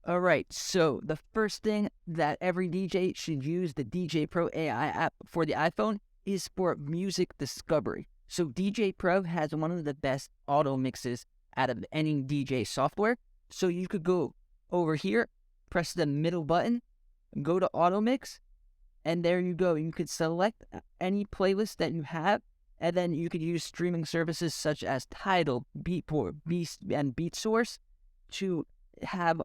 All right, so the first thing that every DJ should use the Djay Pro AI app for the iPhone is for music discovery. So Djay Pro has one of the best auto mixes out of any DJ software. So you could go over here, press the middle button, go to auto mix, and there you go. You could select any playlist that you have, and then you could use streaming services such as Tidal, Beatport, Beast, and BeatSource to have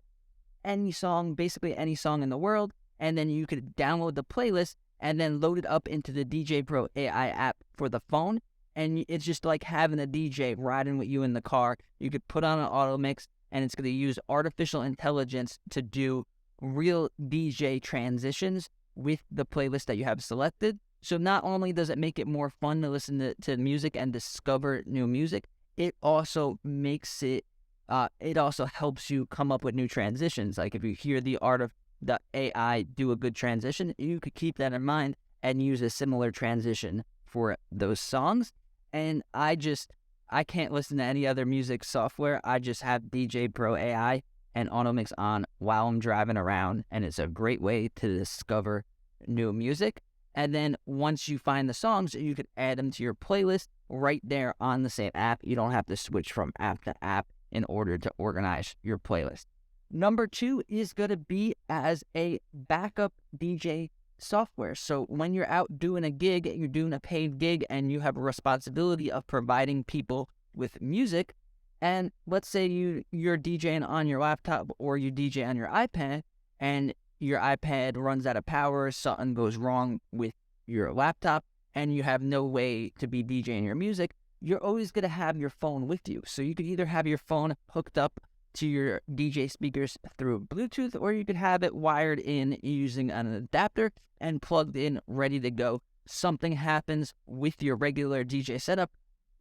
any song, basically any song in the world, and then you could download the playlist and then load it up into the Djay Pro AI app for the phone. And it's just like having a DJ riding with you in the car. You could put on an auto mix, and it's going to use artificial intelligence to do real DJ transitions with the playlist that you have selected. So not only does it make it more fun to listen to music and discover new music, it also makes it it also helps you come up with new transitions. Like if you hear the AI do a good transition, you could keep that in mind and use a similar transition for those songs. And I can't listen to any other music software. I just have Djay Pro AI and AutoMix on while I'm driving around, and it's a great way to discover new music. And then once you find the songs, you could add them to your playlist right there on the same app. You don't have to switch from app to app in order to organize your playlist. Number 2 is going to be as a backup DJ software. So when you're out doing a gig, you're doing a paid gig, and you have a responsibility of providing people with music, and let's say you're DJing on your laptop or you DJ on your iPad, and your iPad runs out of power, something goes wrong with your laptop, and you have no way to be DJing your music, you're always going to have your phone with you. So you could either have your phone hooked up to your DJ speakers through Bluetooth, or you could have it wired in using an adapter and plugged in, ready to go. Something happens with your regular DJ setup,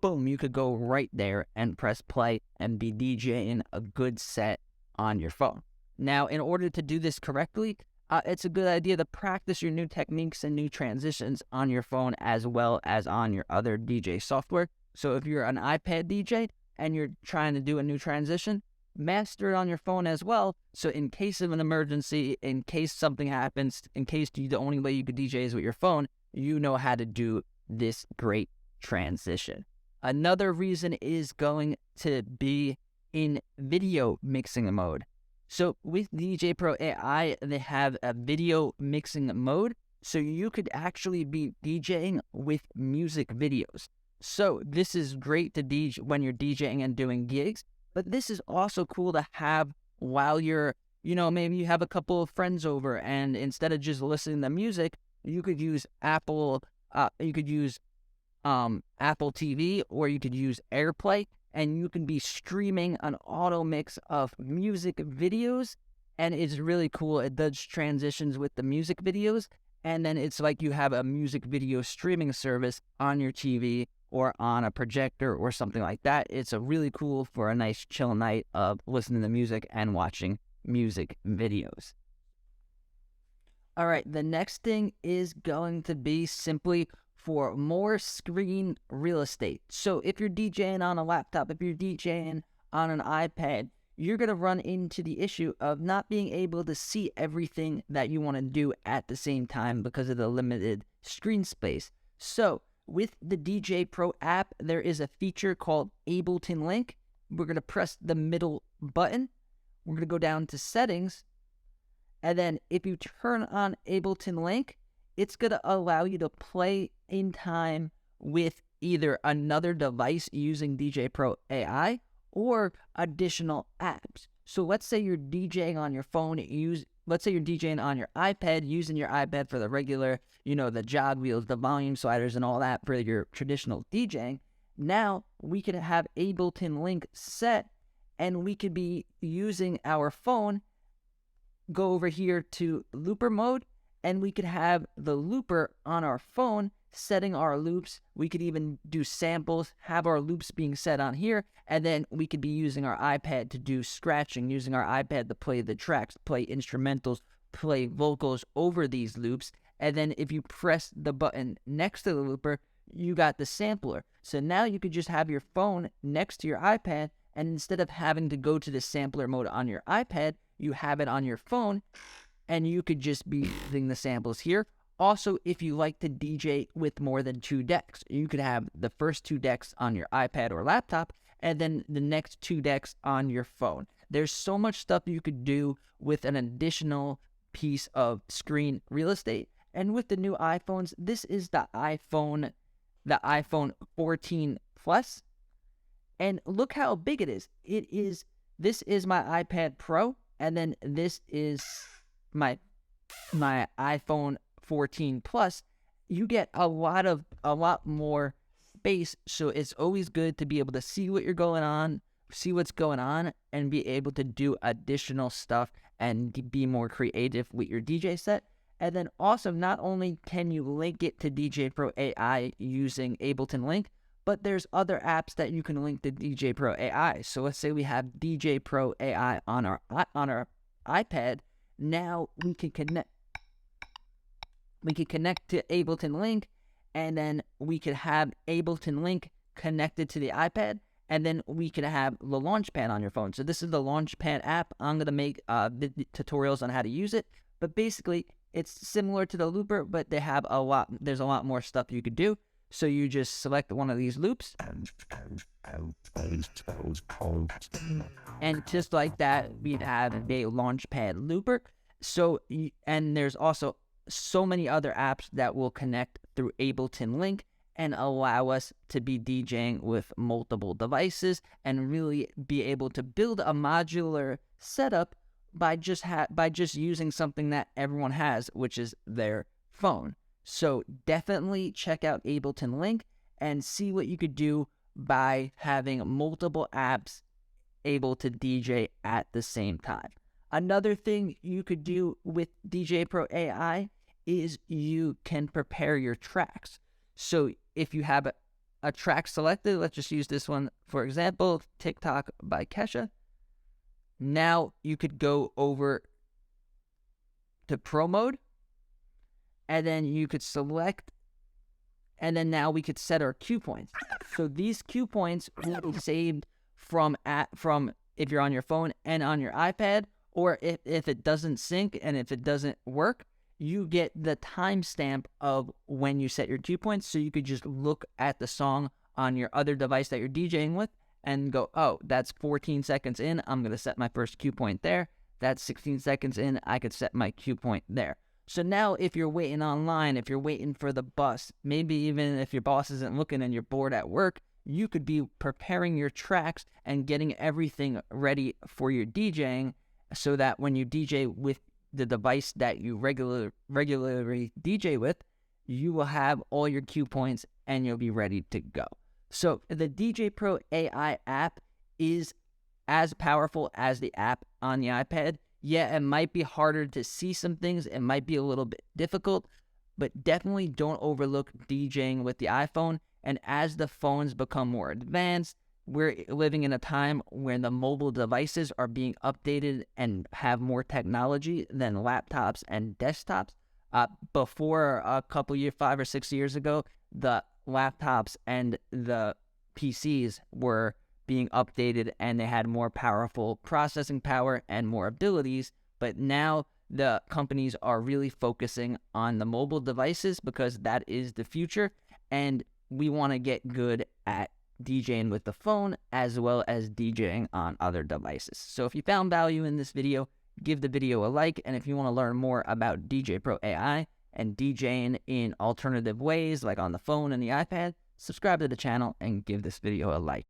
boom, you could go right there and press play and be DJing a good set on your phone. Now, in order to do this correctly, it's a good idea to practice your new techniques and new transitions on your phone as well as on your other DJ software. So if you're an iPad DJ and you're trying to do a new transition, master it on your phone as well. So in case of an emergency, in case something happens, in case the only way you could DJ is with your phone, you know how to do this great transition. Another reason is going to be in video mixing mode. So with Djay Pro AI, they have a video mixing mode, so you could actually be DJing with music videos. So this is great to DJ when you're DJing and doing gigs, but this is also cool to have while you're, maybe you have a couple of friends over, and instead of just listening to music, you could use Apple TV, or you could use AirPlay, and you can be streaming an auto mix of music videos, and it's really cool. It does transitions with the music videos, and then it's like you have a music video streaming service on your TV or on a projector or something like that. It's a really cool for a nice chill night of listening to music and watching music videos. All right, the next thing is going to be simply for more screen real estate. So if you're DJing on a laptop, if you're DJing on an iPad, you're going to run into the issue of not being able to see everything that you want to do at the same time because of the limited screen space. So with the Djay Pro app, there is a feature called Ableton Link. We're going to press the middle button. We're going to go down to settings. And then if you turn on Ableton Link, it's going to allow you to play in time with either another device using Djay Pro AI or additional apps. So let's say you're DJing on your phone, let's say you're DJing on your iPad, using your iPad for the regular, the jog wheels, the volume sliders, and all that for your traditional DJing. Now we could have Ableton Link set, and we could be using our phone, go over here to looper mode, and we could have the looper on our phone setting our loops. We could even do samples, have our loops being set on here, and then we could be using our iPad to do scratching, using our iPad to play the tracks, play instrumentals, play vocals over these loops. And then if you press the button next to the looper, you got the sampler. So now you could just have your phone next to your iPad And instead of having to go to the sampler mode on your iPad, you have it on your phone, and you could just be using the samples here. Also, if you like to DJ with more than 2 decks, you could have the first 2 decks on your iPad or laptop, and then the next 2 decks on your phone. There's so much stuff you could do with an additional piece of screen real estate. And with the new iPhones, this is the iPhone 14 Plus. And look how big it is. This is my iPad Pro, and then this is my iPhone 14 Plus. You get a lot more space, so it's always good to be able to see what's going on, and be able to do additional stuff and be more creative with your DJ set. And then also, not only can you link it to Djay Pro AI using Ableton Link, but there's other apps that you can link to Djay Pro AI. So let's say we have Djay Pro AI on our iPad. Now we can connect to Ableton Link, and then we could have Ableton Link connected to the iPad, and then we could have the Launchpad on your phone. So this is the Launchpad app. I'm going to make tutorials on how to use it, but basically it's similar to the looper, but there's a lot more stuff you could do. So you just select one of these loops, and just like that, we have a Launchpad looper. So, and there's also so many other apps that will connect through Ableton Link and allow us to be DJing with multiple devices and really be able to build a modular setup by just using something that everyone has, which is their phone. So definitely check out Ableton Link and see what you could do by having multiple apps able to DJ at the same time. Another thing you could do with Djay Pro AI is you can prepare your tracks. So if you have a track selected, let's just use this one for example, TikTok by Kesha. Now you could go over to Pro mode, and then you could select, and then now we could set our cue points. So these cue points will be saved from if you're on your phone and on your iPad, or if it doesn't sync and if it doesn't work, you get the timestamp of when you set your cue points. So you could just look at the song on your other device that you're DJing with and go, oh, that's 14 seconds in, I'm going to set my first cue point there. That's 16 seconds in, I could set my cue point there. So now if you're waiting online, if you're waiting for the bus, maybe even if your boss isn't looking and you're bored at work, you could be preparing your tracks and getting everything ready for your DJing, so that when you DJ with the device that you regularly DJ with, you will have all your cue points and you'll be ready to go. So the Djay Pro AI app is as powerful as the app on the iPad. Yeah, it might be harder to see some things. It might be a little bit difficult, but definitely don't overlook DJing with the iPhone. And as the phones become more advanced, we're living in a time where the mobile devices are being updated and have more technology than laptops and desktops. Before a couple years, 5 or 6 years ago, the laptops and the PCs were being updated and they had more powerful processing power and more abilities. But now the companies are really focusing on the mobile devices because that is the future. And we want to get good at DJing with the phone as well as DJing on other devices. So if you found value in this video, give the video a like. And if you want to learn more about Djay Pro AI and DJing in alternative ways like on the phone and the iPad, subscribe to the channel and give this video a like.